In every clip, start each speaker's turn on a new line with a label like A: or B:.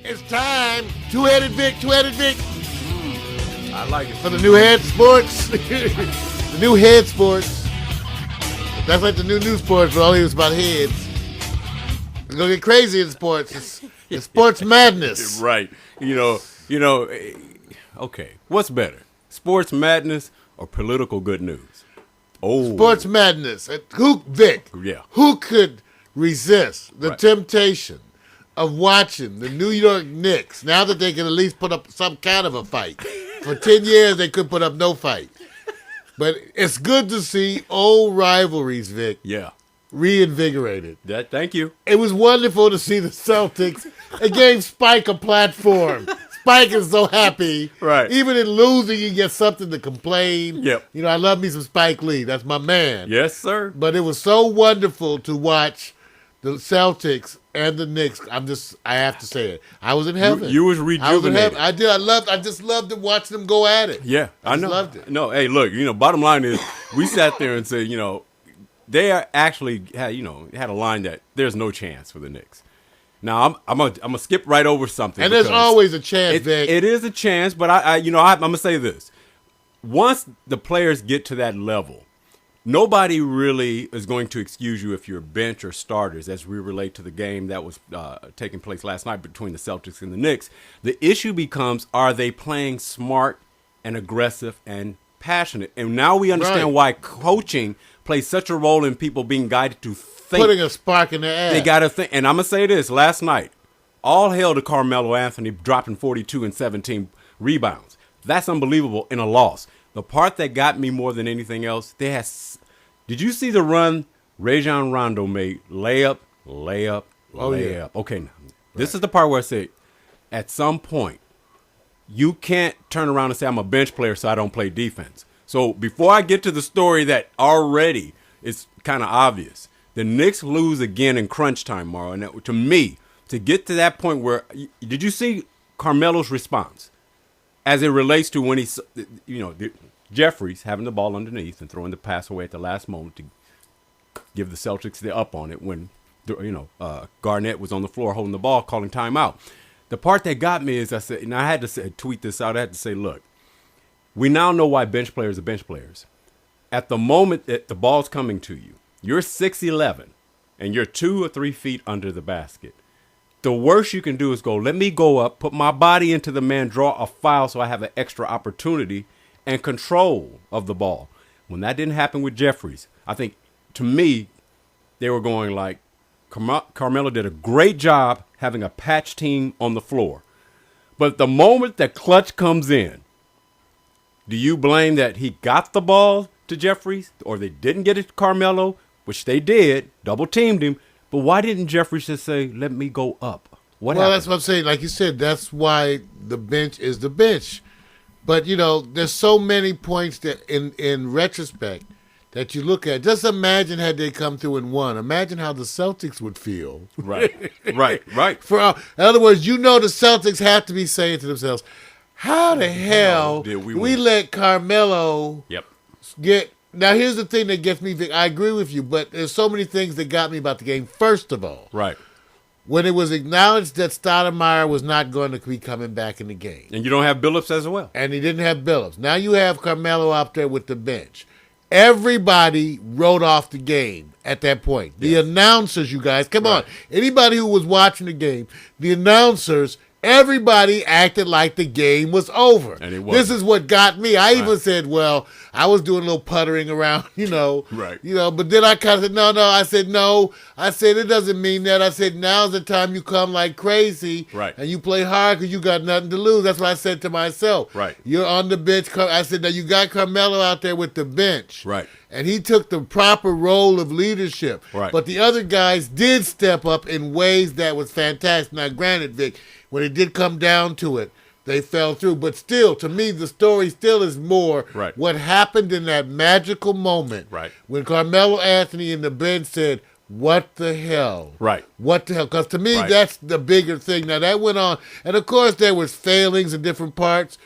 A: It's time. Two-headed Vic.
B: I like it.
A: For the new head sports. The new head sports. That's like the new sports, but only it's about heads. It's going to get crazy in sports. It's sports madness.
B: Right. Okay. What's better? Sports madness or political good news? Oh.
A: Sports madness.
B: Yeah.
A: Who could resist the temptation of watching the New York Knicks now that they can at least put up some kind of a fight? For 10 years, they could put up no fight. But it's good to see old rivalries, Vic.
B: Yeah.
A: Reinvigorated.
B: Thank you.
A: It was wonderful to see the Celtics. It gave Spike a platform. Spike is so happy.
B: Right.
A: Even in losing, he gets something to complain.
B: Yep.
A: I love me some Spike Lee. That's my man.
B: Yes, sir.
A: But it was so wonderful to watch the Celtics and the Knicks. I have to say it. I was in heaven.
B: You was rejuvenated.
A: I was in heaven. I did. I just loved to watch them go at it.
B: Yeah, I know.
A: Loved it.
B: No, hey, look, bottom line is we sat there and said, they are actually had a line that there's no chance for the Knicks. Now I'm gonna skip right over something.
A: And there's always a chance, Vic.
B: It is a chance, but I'm gonna say this: once the players get to that level, nobody really is going to excuse you if you're bench or starters, as we relate to the game that was taking place last night between the Celtics and the Knicks. The issue becomes: are they playing smart and aggressive and passionate? And now we understand why coaching plays such a role in people being guided to think.
A: Putting a spark in their ass.
B: They got to think. And I'm going to say this. Last night, all hail to Carmelo Anthony dropping 42 and 17 rebounds. That's unbelievable in a loss. The part that got me more than anything else, did you see the run Rajon Rondo made? Layup.
A: Yeah.
B: Okay, now, this is the part where I say, at some point, you can't turn around and say, I'm a bench player, so I don't play defense. So before I get to the story that already is kind of obvious, the Knicks lose again in crunch time, Mauro. And to me, to get to that point where, did you see Carmelo's response as it relates to when Jeffries having the ball underneath and throwing the pass away at the last moment to give the Celtics the up on it when, Garnett was on the floor holding the ball, calling timeout. The part that got me is I said, and I had to tweet this out. I had to say, look, we now know why bench players are bench players. At the moment that the ball's coming to you, you're 6'11", and you're 2 or 3 feet under the basket. The worst you can do is let me go up, put my body into the man, draw a foul so I have an extra opportunity and control of the ball. When that didn't happen with Jeffries, I think, to me, they were going like, Carmelo did a great job having a patch team on the floor. But the moment that clutch comes in, do you blame that he got the ball to Jeffries or they didn't get it to Carmelo, which they did, double teamed him. But why didn't Jeffries just say, let me go up? What happened?
A: That's what I'm saying. Like you said, that's why the bench is the bench. But, there's so many points that in retrospect that you look at. Just imagine had they come through and won. Imagine how the Celtics would feel.
B: Right.
A: In other words, the Celtics have to be saying to themselves, how the hell
B: did
A: we let Carmelo get... Now, here's the thing that gets me, Vic. I agree with you, but there's so many things that got me about the game. First of all, when it was acknowledged that Stoudemire was not going to be coming back in the game.
B: And you don't have Billups as well.
A: And he didn't have Billups. Now you have Carmelo out there with the bench. Everybody wrote off the game at that point. The announcers, you guys, come on. Anybody who was watching the game, the announcers, everybody acted like the game was over. And it wasn't. This is what got me. I even said, well, I was doing a little puttering around, but then I kind of said, no. I said, no. I said, it doesn't mean that. I said, now's the time you come like crazy and you play hard because you got nothing to lose. That's what I said to myself. You're on the bench. I said, now you got Carmelo out there with the bench. And he took the proper role of leadership. But the other guys did step up in ways that was fantastic. Now, granted, Vic, when it did come down to it, they fell through. But still, to me, the story still is more what happened in that magical moment when Carmelo Anthony and the bench said, what the hell? What the hell? Because to me, that's the bigger thing. Now, that went on. And, of course, there was failings in different parts.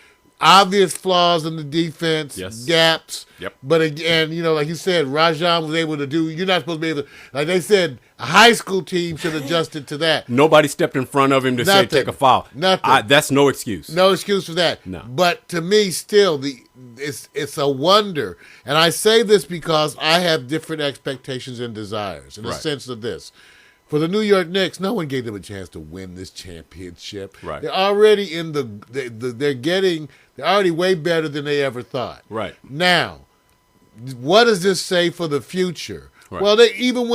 A: obvious flaws in the defense,
B: Yes.
A: gaps.
B: Yep.
A: But again, like you said, Rajon was able to do. You're not supposed to be able to. Like they said, a high school team should have adjusted to that.
B: Nobody stepped in front of him to say take a foul.
A: Nothing.
B: That's no excuse.
A: No excuse for that.
B: No.
A: But to me, still, it's a wonder. And I say this because I have different expectations and desires in the
B: Right.
A: sense of this. For the New York Knicks, no one gave them a chance to win this championship.
B: Right.
A: They're already they're already way better than they ever thought.
B: Right.
A: Now, what does this say for the future?
B: Right.
A: Well, even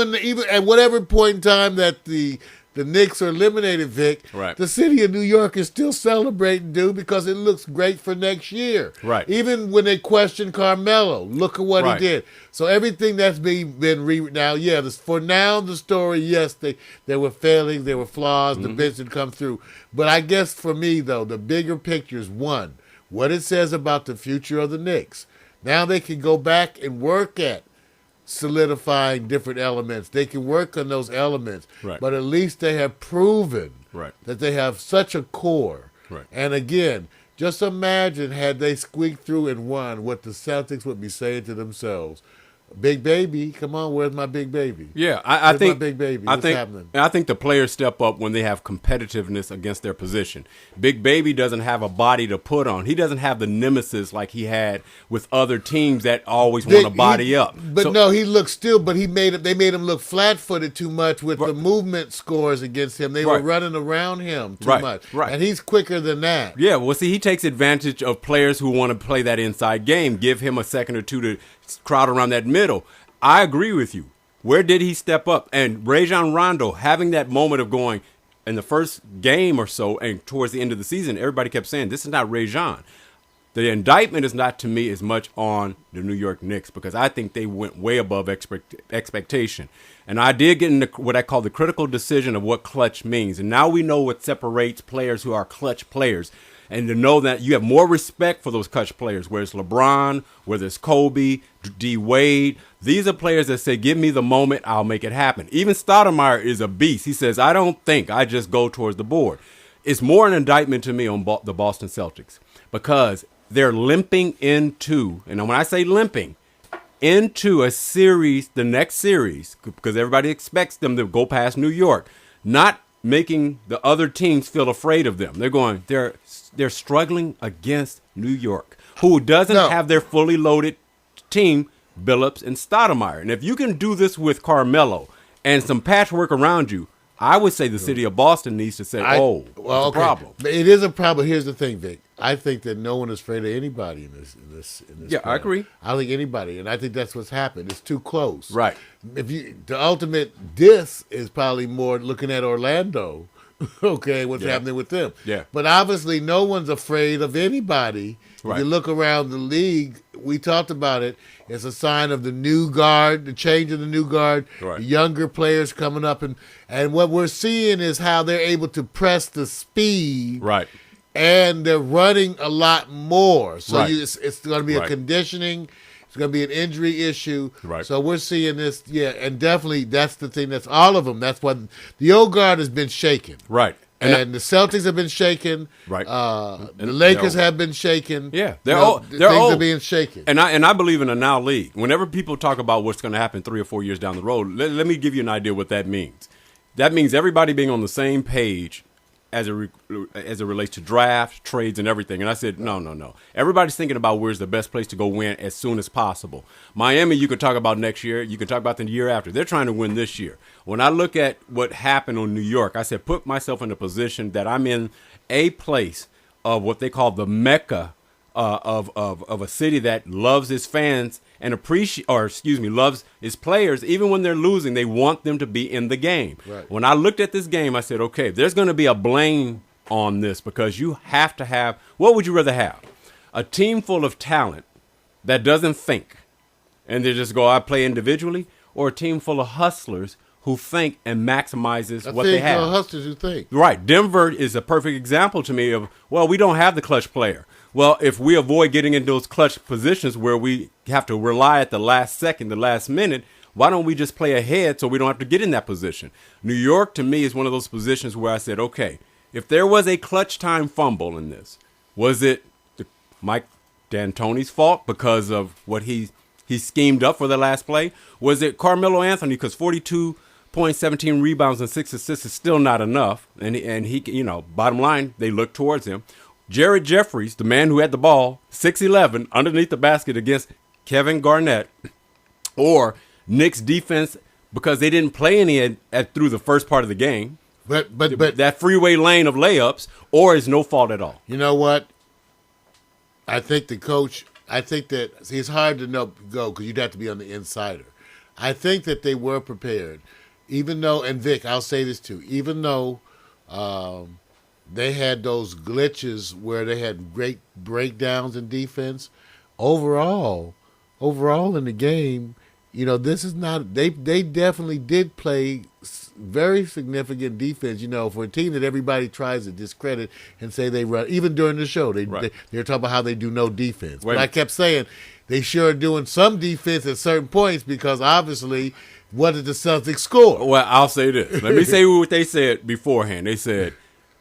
A: at whatever point in time that the Knicks are eliminated, Vic,
B: Right.
A: the city of New York is still celebrating, dude, because it looks great for next year.
B: Right.
A: Even when they question Carmelo, look at what
B: Right.
A: he did. So everything that's been now, for now the story, yes, there were failings, there were flaws, the bench didn't come through. But I guess for me, though, the bigger picture is one, what it says about the future of the Knicks. Now they can go back and work at solidifying different elements. They can work on those elements,
B: Right.
A: but at least they have proven
B: Right.
A: that they have such a core.
B: Right.
A: And again, just imagine had they squeaked through and won, what the Celtics would be saying to themselves. Big baby, come on, where's my big baby?
B: Yeah, I
A: Where's
B: think
A: my big baby?
B: I
A: What's
B: think
A: happening?
B: I think the players step up when they have competitiveness against their position. Big Baby doesn't have a body to put on. He doesn't have the nemesis like he had with other teams that always want to body up.
A: But
B: So-
A: no, he looked still. But they made him look flat-footed too much with the movement scores against him. They were
B: Right.
A: running around him too
B: Right,
A: much,
B: right.
A: and he's quicker than that.
B: Yeah, well, see, he takes advantage of players who want to play that inside game. Give him a second or two to crowd around that middle. I agree with you. Where did he step up? And Rajon Rondo having that moment of going in the first game or so and towards the end of the season, everybody kept saying, this is not Rajon. The indictment is not, to me, as much on the New York Knicks because I think they went way above expectation. And I did get into what I call the critical decision of what clutch means. And now we know what separates players who are clutch players. And to know that you have more respect for those clutch players, whether it's LeBron, whether it's Kobe, D. Wade. These are players that say, give me the moment, I'll make it happen. Even Stoudemire is a beast. He says, I don't think, I just go towards the board. It's more an indictment to me on the Boston Celtics because they're limping into, and when I say limping, into a series, the next series, because everybody expects them to go past New York, not making the other teams feel afraid of them. They're struggling against New York, who doesn't have their fully loaded team, Billups and Stoudemire. And if you can do this with Carmelo and some patchwork around you, I would say the city of Boston needs to say, it's a problem.
A: It is a problem. Here's the thing, Vic. I think that no one is afraid of anybody in this.
B: Yeah, I agree.
A: I don't think anybody, and I think that's what's happened. It's too close.
B: Right.
A: The ultimate diss is probably more looking at Orlando. Okay, what's happening with them?
B: Yeah.
A: But obviously, no one's afraid of anybody.
B: Right.
A: If you look around the league, we talked about it. It's a sign of the new guard, the change of the new guard,
B: Right.
A: the younger players coming up, and what we're seeing is how they're able to press the speed.
B: Right.
A: And they're running a lot more. So
B: Right.
A: it's going to be a
B: Right.
A: conditioning. It's going to be an injury issue.
B: Right.
A: So we're seeing this, and definitely that's the thing. That's all of them. That's what the old guard has been shaken.
B: Right.
A: And the Celtics have been shaken.
B: Right.
A: The Lakers have been shaken.
B: Yeah,
A: they're
B: things
A: are being shaken.
B: And I believe in a now league. Whenever people talk about what's going to happen 3 or 4 years down the road, let me give you an idea what that means. That means everybody being on the same page as it relates to draft, trades, and everything. And I said, no. Everybody's thinking about where's the best place to go win as soon as possible. Miami, you can talk about next year. You can talk about the year after. They're trying to win this year. When I look at what happened on New York, I said, put myself in a position that I'm in a place of what they call the Mecca of a city that loves its fans and loves its players. Even when they're losing, they want them to be in the game.
A: Right.
B: When I looked at this game, I said, okay, there's going to be a blame on this because you have to have, what would you rather have? A team full of talent that doesn't think and they just go, I play individually, or a team full of hustlers who think and maximizes what they have.
A: Hustlers who think.
B: Right. Denver is a perfect example to me of, well, we don't have the clutch player. Well, if we avoid getting in those clutch positions where we have to rely at the last second, the last minute, why don't we just play ahead so we don't have to get in that position? New York, to me, is one of those positions where I said, okay, if there was a clutch time fumble in this, was it Mike D'Antoni's fault because of what he schemed up for the last play? Was it Carmelo Anthony? Because 42 points, 17 rebounds, and 6 assists is still not enough. And he, bottom line, they look towards him. Jared Jeffries, the man who had the ball, 6'11", underneath the basket against Kevin Garnett, or Knicks defense because they didn't play any through the first part of the game. But that freeway lane of layups, or is no fault at all.
A: You know what? I think the coach. I think that it's hard to go because you'd have to be on the insider. I think that they were prepared, even though. And Vic, I'll say this too. Even though they had those glitches where they had great breakdowns in defense, overall in the game, this is not. They definitely did play very significant defense, for a team that everybody tries to discredit and say they run. Even during the show, they're talking about how they do no defense. But I kept saying they sure are doing some defense at certain points because obviously, what did the Celtics score?
B: Well, I'll say this. Let me say what they said beforehand. They said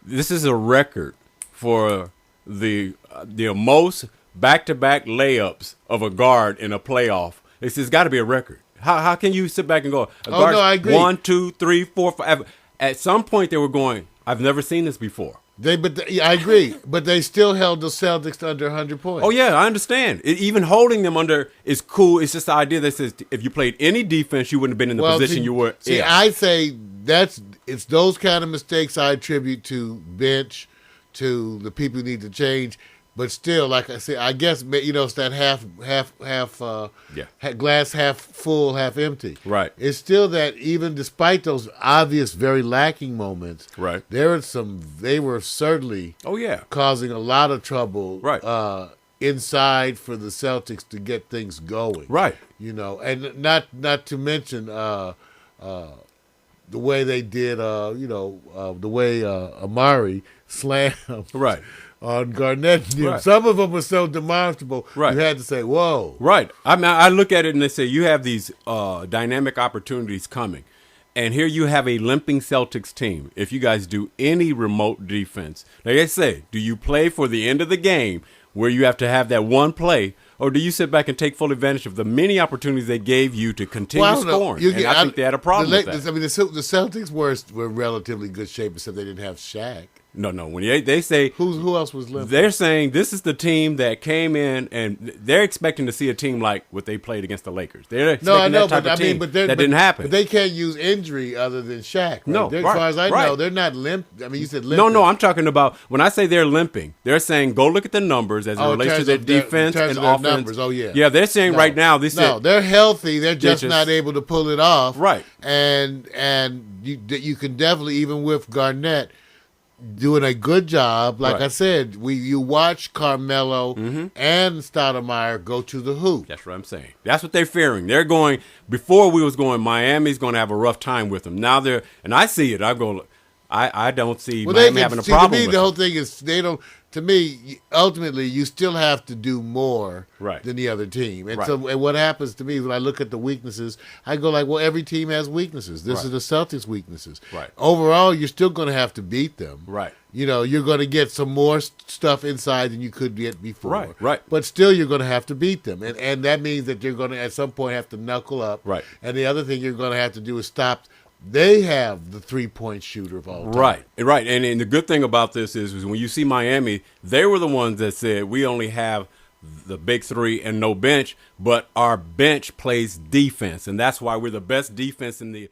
B: this is a record for the most back-to-back layups of a guard in a playoff. They said it's got to be a record. How can you sit back and go,
A: I agree.
B: 1, 2, 3, 4, 5. At some point, they were going, I've never seen this before.
A: I agree, but they still held the Celtics to under 100 points.
B: Oh, yeah, I understand. Even holding them under is cool. It's just the idea that says if you played any defense, you wouldn't have been in the position you were in.
A: I say it's those kind of mistakes I attribute to bench, to the people who need to change. But still, like I said, I guess it's that half glass half full, half empty.
B: Right.
A: It's still that even despite those obvious, very lacking moments,
B: right.
A: They were certainly causing a lot of trouble.
B: Right.
A: Inside for the Celtics to get things going.
B: Right.
A: And not to mention the way they did. The way Amari slammed.
B: Right.
A: On Garnett.
B: Right.
A: Some of them were so demonstrable,
B: right.
A: You had to say, whoa.
B: Right. I look at it and they say, you have these dynamic opportunities coming. And here you have a limping Celtics team. If you guys do any remote defense, like I say, do you play for the end of the game where you have to have that one play, or do you sit back and take full advantage of the many opportunities they gave you to continue scoring? I think they had a problem with that.
A: I mean, the Celtics were in relatively good shape, except they didn't have Shaq.
B: No. When they say
A: who else was limping?
B: They're saying this is the team that came in, and they're expecting to see a team like what they played against the Lakers. They're expecting that type of team. That didn't happen.
A: But they can't use injury other than Shaq. Right?
B: No,
A: as far as I know, they're not limp. I mean, you said limping.
B: No. I'm talking about when I say they're limping. They're saying go look at the numbers as it relates to their defense and offense.
A: Numbers. Oh yeah.
B: Yeah, they're saying right now.
A: They're healthy. They're just not able to pull it off.
B: Right.
A: And you can definitely, even with Garnett doing a good job, like I said, you watch Carmelo and Stoudemire go to the hoop.
B: That's what I'm saying. That's what they're fearing. They're going, before we was going, Miami's going to have a rough time with them. Now and I see it. I go, I don't see Miami having a problem with
A: it. To me, the whole thing is they don't. To me, ultimately, you still have to do more than the other team. And so, and what happens to me when I look at the weaknesses, I go like, well, every team has weaknesses. This is the Celtics' weaknesses.
B: Right.
A: Overall, you're still going to have to beat them.
B: Right.
A: You're going to get some more stuff inside than you could get before.
B: Right.
A: But still, you're going to have to beat them. And that means that you're going to, at some point, have to knuckle up.
B: Right.
A: And the other thing you're going to have to do is stop. They have the three-point shooter of all time.
B: Right. And the good thing about this is when you see Miami, they were the ones that said we only have the big three and no bench, but our bench plays defense, and that's why we're the best defense in the